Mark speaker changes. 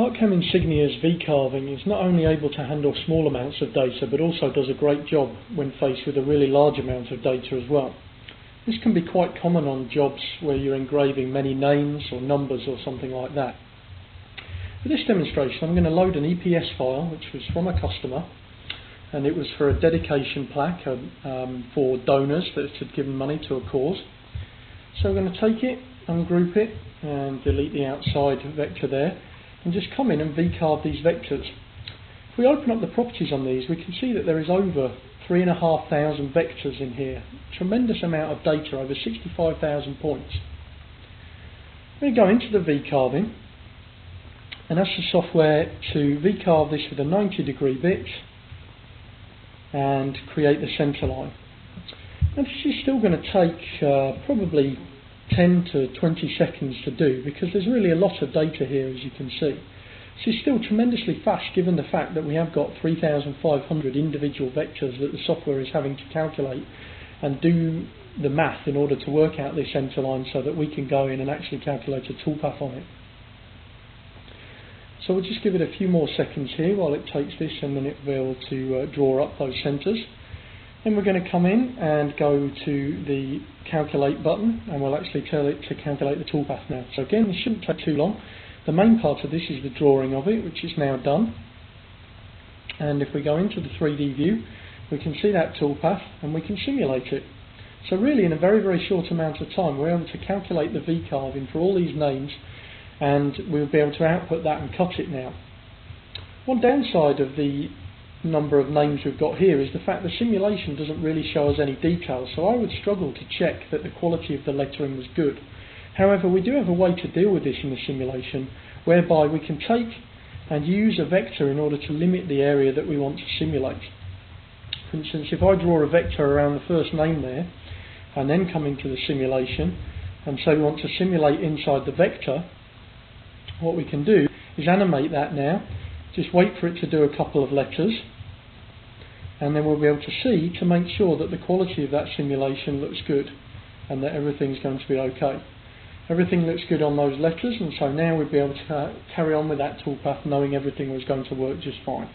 Speaker 1: Artcam Insignia's Vcarving is not only able to handle small amounts of data, but also does a great job when faced with a really large amount of data as well. This can be quite common on jobs where you're engraving many names or numbers or something like that. For this demonstration, I'm going to load an EPS file which was from a customer, and it was for a dedication plaque for donors that had given money to a cause. So I'm going to take it, ungroup it, and delete the outside vector there, and just come in and vcarve these vectors. If we open up the properties on these, we can see that there is over 3,500 vectors in here. Tremendous amount of data, over 65,000 points. I'm going to go into the Vcarving and ask the software to Vcarve this with a 90-degree bit and create the centre line. And this is still going to take probably 10 to 20 seconds to do, because there's really a lot of data here, as you can see. This is still tremendously fast given the fact that we have got 3,500 individual vectors that the software is having to calculate and do the math in order to work out this centre line so that we can go in and actually calculate a toolpath on it. So we'll just give it a few more seconds here while it takes this, and then it will be able to draw up those centres. Then we're going to come in and go to the calculate button, and we'll actually tell it to calculate the toolpath now. So again, this shouldn't take too long. The main part of this is the drawing of it, which is now done. And if we go into the 3D view, we can see that toolpath and we can simulate it. So really, in a very, very short amount of time, we're able to calculate the Vcarving for all these names, and we'll be able to output that and cut it now. One downside of the number of names we've got here is the fact the simulation doesn't really show us any details, so I would struggle to check that the quality of the lettering was good. However, we do have a way to deal with this in the simulation, whereby we can take and use a vector in order to limit the area that we want to simulate. For instance, if I draw a vector around the first name there, and then come into the simulation, and so we want to simulate inside the vector, what we can do is animate that now, just wait for it to do a couple of letters, and then we'll be able to see to make sure that the quality of that simulation looks good and that everything's going to be okay. Everything looks good on those letters, and so now we'll be able to carry on with that toolpath knowing everything was going to work just fine.